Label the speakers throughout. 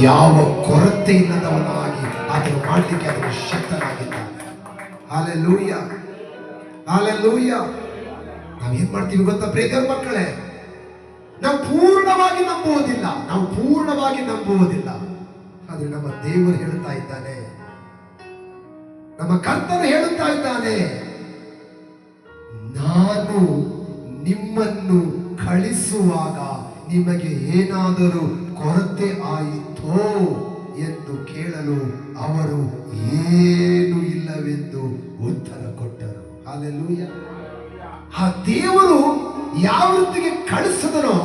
Speaker 1: ಯಾವ ಕೊರತೆ ಇಲ್ಲದವನಾಗಿ ಅದನ್ನು ಮಾಡಲಿಕ್ಕೆ ಅದನ್ನು ಶಕ್ತನಾಗಿದ್ದಾನೆ. Hallelujah, hallelujah. ನಾವೇನ್ ಮಾಡ್ತೀವಿ ಗೊತ್ತಾ ಪ್ರಿಯ ಮಕ್ಕಳೇ? ನಾವು ಪೂರ್ಣವಾಗಿ ನಂಬುವುದಿಲ್ಲ. ಆದ್ರೆ ನಮ್ಮ ದೇವರು ಹೇಳುತ್ತಾ ಇದ್ದಾನೆ, ನಮ್ಮ ಕರ್ತನು ಹೇಳುತ್ತಾ ಇದ್ದಾನೆ, ನಾನು ನಿಮ್ಮನ್ನು ಕಳಿಸುವಾಗ ನಿಮಗೆ ಏನಾದರೂ ಕೊರತೆ ಆಯಿತೋ ಎಂದು ಕೇಳಲು ಅವರು ಏನು ಇಲ್ಲವೆಂದು ಉತ್ತರ ಕೊಟ್ಟರು. ಹಲ್ಲೆಲೂಯಾ. ಆ ದೇವರು ಯಾವ ರೀತಿಗೆ ಕಳಿಸಿದನೋ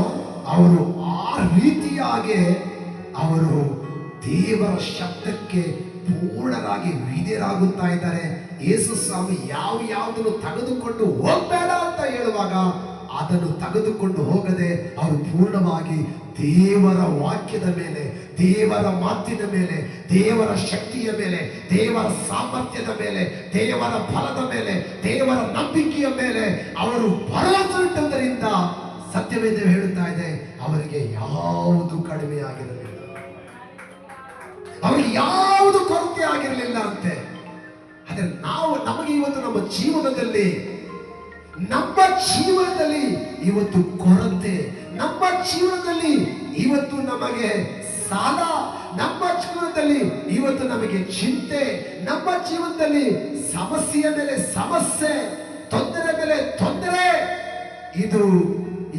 Speaker 1: ಅವರು ಆ ರೀತಿಯಾಗಿ ಅವರು ದೇವರ ಶಬ್ದಕ್ಕೆ ಪೂರ್ಣರಾಗಿ ವಿಧೇಯರಾಗುತ್ತಾ ಇದ್ದಾರೆ. ಯೇಸು ಸ್ವಾಮಿ ಯಾವುದನ್ನು ತೆಗೆದುಕೊಂಡು ಹೋಗಬೇಡ ಅಂತ ಹೇಳುವಾಗ ಅದನ್ನು ತೆಗೆದುಕೊಂಡು ಹೋಗದೆ ಅವರು ಪೂರ್ಣವಾಗಿ ದೇವರ ವಾಕ್ಯದ ಮೇಲೆ, ದೇವರ ಮಾತಿನ ಮೇಲೆ, ದೇವರ ಶಕ್ತಿಯ ಮೇಲೆ, ದೇವರ ಸಾಮರ್ಥ್ಯದ ಮೇಲೆ, ದೇವರ ಫಲದ ಮೇಲೆ, ದೇವರ ನಂಬಿಕೆಯ ಮೇಲೆ ಅವರು ಭರವಸೆ ಇಟ್ಟದ್ದರಿಂದ ಸತ್ಯವೇದ ಹೇಳುತ್ತಾ ಇದೆ, ಅವರಿಗೆ ಯಾವುದು ಕಡಿಮೆ ಆಗಿರಲಿಲ್ಲ, ಅವರಿಗೆ ಯಾವುದು ಕೊರತೆ ಆಗಿರಲಿಲ್ಲ ಅಂತೆ. ಆದ್ರೆ ನಮಗೆ ಇವತ್ತು ನಮ್ಮ ಜೀವನದಲ್ಲಿ ಇವತ್ತು ಕೊರತೆ, ನಮ್ಮ ಜೀವನದಲ್ಲಿ ಇವತ್ತು ನಮಗೆ ಸಾಲ, ನಮ್ಮ ಜೀವನದಲ್ಲಿ ಇವತ್ತು ನಮಗೆ ಚಿಂತೆ, ನಮ್ಮ ಜೀವನದಲ್ಲಿ ಸಮಸ್ಯೆಯ ಮೇಲೆ ಸಮಸ್ಯೆ, ತೊಂದರೆ ಮೇಲೆ ತೊಂದರೆ.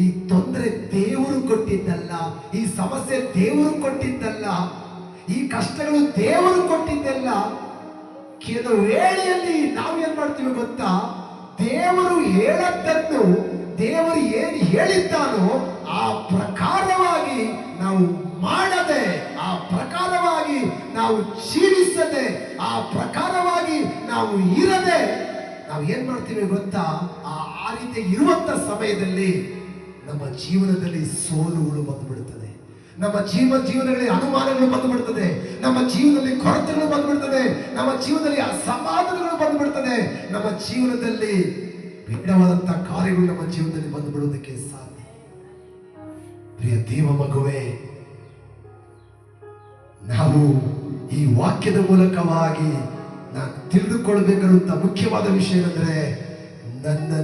Speaker 1: ಈ ತೊಂದರೆ ದೇವರು ಕೊಟ್ಟಿದ್ದಲ್ಲ, ಈ ಸಮಸ್ಯೆ ದೇವರು ಕೊಟ್ಟಿದ್ದಲ್ಲ, ಈ ಕಷ್ಟಗಳು ದೇವರು ಕೊಟ್ಟಿದ್ದಲ್ಲ. ಕೆಲವು ವೇಳೆಯಲ್ಲಿ ನಾವೇನ್ ಮಾಡ್ತೀವಿ ಗೊತ್ತಾ? ದೇವರು ಹೇಳದ್ದನ್ನು, ದೇವರು ಏನು ಹೇಳಿದ್ದಾನೋ ಆ ಪ್ರಕಾರವಾಗಿ ನಾವು ಮಾಡದೆ, ಆ ಪ್ರಕಾರವಾಗಿ ನಾವು ಜೀವಿಸದೆ, ಆ ಪ್ರಕಾರವಾಗಿ ನಾವು ಇರದೆ ನಾವು ಏನ್ ಮಾಡ್ತೀವಿ ಗೊತ್ತಾ? ಆ ರೀತಿ ಇರುವಂತ ಸಮಯದಲ್ಲಿ ನಮ್ಮ ಜೀವನದಲ್ಲಿ ಸೋಲುಗಳು ಬಂದುಬಿಡುತ್ತದೆ, ನಮ್ಮ ಜೀವನಗಳಲ್ಲಿ ಅನುಮಾನಗಳು ಬಂದುಬಿಡ್ತದೆ, ನಮ್ಮ ಜೀವನದಲ್ಲಿ ಕೊರತೆಗಳು ಬಂದುಬಿಡ್ತದೆ, ನಮ್ಮ ಜೀವನದಲ್ಲಿ ಅಸಮಾಧಾನಗಳು ಬಂದುಬಿಡ್ತದೆ, ನಮ್ಮ ಜೀವನದಲ್ಲಿ ವಿಘ್ನವಾದಂತಹ ಕಾರ್ಯಗಳು ನಮ್ಮ ಜೀವನದಲ್ಲಿ ಬಂದುಬಿಡುವುದಕ್ಕೆ ಸಾಧ್ಯ. ಪ್ರಿಯ ದೇವ ಮಗುವೆ, ನಾವು ಈ ವಾಕ್ಯದ ಮೂಲಕವಾಗಿ ನಾನು ತಿಳಿದುಕೊಳ್ಬೇಕಾದಂತ ಮುಖ್ಯವಾದ ವಿಷಯ ಏನಂದ್ರೆ, ನನ್ನ